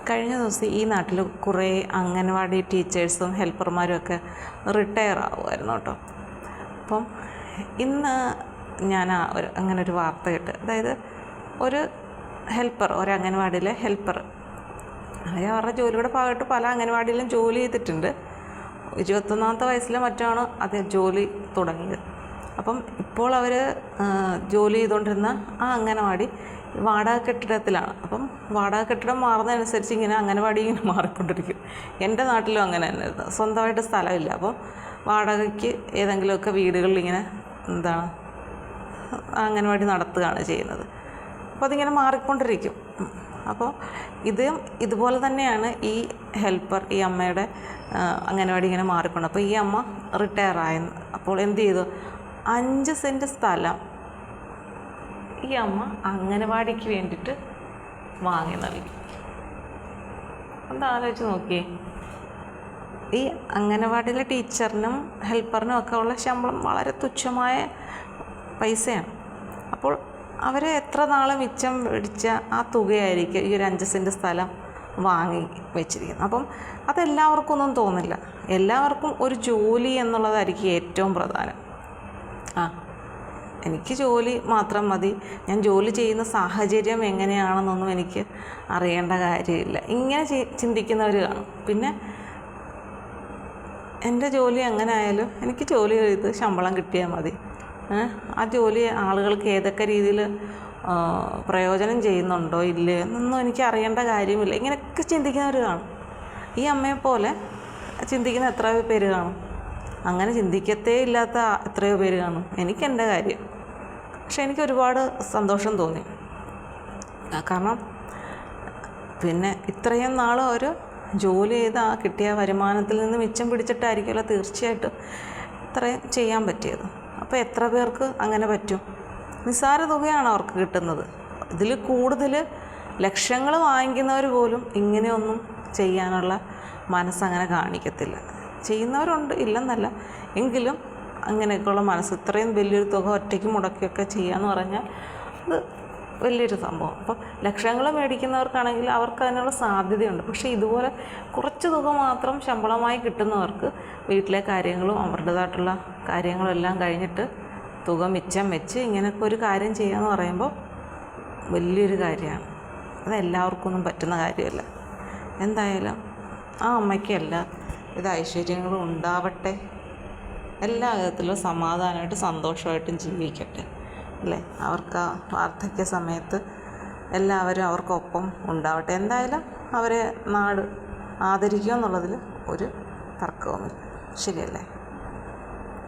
കഴിഞ്ഞ ദിവസം ഈ നാട്ടിൽ കുറേ അംഗൻവാടി ടീച്ചേഴ്സും ഹെൽപ്പർമാരും ഒക്കെ റിട്ടയർ ആവുമായിരുന്നു കേട്ടോ. അപ്പം ഇന്ന് ഞാൻ അങ്ങനെ ഒരു വാർത്ത കേട്ട്, അതായത് ഒരു ഹെൽപ്പർ, ഒരു അംഗൻവാടിയിലെ ഹെൽപ്പർ, അതായത് അവരുടെ ജോലിയുടെ ഭാഗമായിട്ട് പല അംഗൻവാടിയിലും ജോലി ചെയ്തിട്ടുണ്ട്. 21ാമത്തെ വയസ്സിൽ മറ്റാണ് അത് ജോലി തുടങ്ങിയത്. അപ്പം ഇപ്പോൾ അവർ ജോലി ചെയ്തുകൊണ്ടിരുന്ന ആ അംഗനവാടി വാടക കെട്ടിടത്തിലാണ്. അപ്പം വാടക കെട്ടിടം മാറുന്നതനുസരിച്ച് ഇങ്ങനെ അംഗനവാടി ഇങ്ങനെ മാറിക്കൊണ്ടിരിക്കും. എൻ്റെ നാട്ടിലും അങ്ങനെ തന്നെയായിരുന്നു. സ്വന്തമായിട്ട് സ്ഥലമില്ല, അപ്പം വാടകയ്ക്ക് ഏതെങ്കിലുമൊക്കെ വീടുകളിൽ ഇങ്ങനെ അംഗനവാടി നടത്തുകയാണ് ചെയ്യുന്നത്. അപ്പോൾ അതിങ്ങനെ മാറിക്കൊണ്ടിരിക്കും. അപ്പോൾ ഇതുപോലെ തന്നെയാണ് ഈ ഹെൽപ്പർ, ഈ അമ്മയുടെ അംഗനവാടി ഇങ്ങനെ മാറിക്കൊണ്ട്. അപ്പോൾ ഈ അമ്മ റിട്ടയർ ആയെന്ന്. അപ്പോൾ എന്ത് ചെയ്തു? 5 സെൻറ്റ് സ്ഥലം ഈ അമ്മ അംഗനവാടിക്ക് വേണ്ടിയിട്ട് വാങ്ങി നൽകി. എന്താലോചിച്ച് നോക്കിയേ, ഈ അംഗനവാടിയിലെ ടീച്ചറിനും ഹെൽപ്പറിനും ഒക്കെ ഉള്ള ശമ്പളം വളരെ തുച്ഛമായ പൈസയാണ്. അപ്പോൾ അവർ എത്ര നാൾ മിച്ചം പിടിച്ച ആ തുകയായിരിക്കും ഈ ഒരു 5 സെൻറ്റ് സ്ഥലം വാങ്ങി വെച്ചിരിക്കുന്നത്. അപ്പം അതെല്ലാവർക്കും ഒന്നും തോന്നില്ല. എല്ലാവർക്കും ഒരു ജോലി എന്നുള്ളതായിരിക്കും ഏറ്റവും പ്രധാനം. എനിക്ക് ജോലി മാത്രം മതി, ഞാൻ ജോലി ചെയ്യുന്ന സാഹചര്യം എങ്ങനെയാണെന്നൊന്നും എനിക്ക് അറിയേണ്ട കാര്യമില്ല, ഇങ്ങനെ ചിന്തിക്കുന്നവർ കാണും. പിന്നെ എൻ്റെ ജോലി എങ്ങനെ ആയാലും എനിക്ക് ജോലി ചെയ്ത് ശമ്പളം കിട്ടിയാൽ മതി, ആ ജോലി ആളുകൾക്ക് ഏതൊക്കെ രീതിയിൽ പ്രയോജനം ചെയ്യുന്നുണ്ടോ ഇല്ലേ എന്നൊന്നും എനിക്ക് അറിയേണ്ട കാര്യമില്ല, ഇങ്ങനെയൊക്കെ ചിന്തിക്കുന്നവർ കാണും. ഈ അമ്മയെപ്പോലെ ചിന്തിക്കുന്ന എത്രയോ പേര് കാണും. അങ്ങനെ ചിന്തിക്കത്തേ ഇല്ലാത്ത എത്രയോ പേര് കാണും. എനിക്കെൻ്റെ കാര്യം. പക്ഷെ എനിക്ക് ഒരുപാട് സന്തോഷം തോന്നി. കാരണം പിന്നെ ഇത്രയും നാൾ അവർ ജോലി ചെയ്ത് ആ കിട്ടിയ വരുമാനത്തിൽ നിന്ന് മിച്ചം പിടിച്ചിട്ടായിരിക്കുമല്ലോ തീർച്ചയായിട്ടും ഇത്രയും ചെയ്യാൻ പറ്റിയത്. അപ്പോൾ എത്ര പേർക്ക് അങ്ങനെ പറ്റും? നിസ്സാര തുകയാണ് അവർക്ക് കിട്ടുന്നത്. ഇതിൽ കൂടുതൽ ലക്ഷങ്ങൾ വാങ്ങിക്കുന്നവർ പോലും ഇങ്ങനെയൊന്നും ചെയ്യാനുള്ള മനസ്സങ്ങനെ കാണിക്കത്തില്ല. ചെയ്യുന്നവരുണ്ട്, ഇല്ലെന്നല്ല, എങ്കിലും അങ്ങനെയൊക്കെയുള്ള മനസ്സ്, ഇത്രയും വലിയൊരു തുക ഒറ്റയ്ക്ക് മുടക്കിയൊക്കെ ചെയ്യാന്ന് പറഞ്ഞാൽ അത് വലിയൊരു സംഭവം. അപ്പോൾ ലക്ഷങ്ങൾ മേടിക്കുന്നവർക്കാണെങ്കിൽ അവർക്ക് അതിനുള്ള സാധ്യതയുണ്ട്. പക്ഷേ ഇതുപോലെ കുറച്ച് തുക മാത്രം ശമ്പളമായി കിട്ടുന്നവർക്ക് വീട്ടിലെ കാര്യങ്ങളും അവരുടേതായിട്ടുള്ള കാര്യങ്ങളും എല്ലാം കഴിഞ്ഞിട്ട് തുക മിച്ചം വെച്ച് ഇങ്ങനെയൊക്കെ ഒരു കാര്യം ചെയ്യാന്ന് പറയുമ്പോൾ വലിയൊരു കാര്യമാണ്. അതെല്ലാവർക്കൊന്നും പറ്റുന്ന കാര്യമല്ല. എന്തായാലും ആ അമ്മയ്ക്ക് എല്ലാവിധ ഐശ്വര്യങ്ങളും ഉണ്ടാവട്ടെ, എല്ലാ വിധത്തിലും സമാധാനമായിട്ട് സന്തോഷമായിട്ടും ജീവിക്കട്ടെ, അല്ലേ? അവർക്ക് ആ വാർദ്ധക്യ സമയത്ത് എല്ലാവരും അവർക്കൊപ്പം ഉണ്ടാവട്ടെ. എന്തായാലും അവരെ നാട് ആദരിക്കുക എന്നുള്ളതിൽ ഒരു തർക്കവുമില്ല. ശരിയല്ലേ?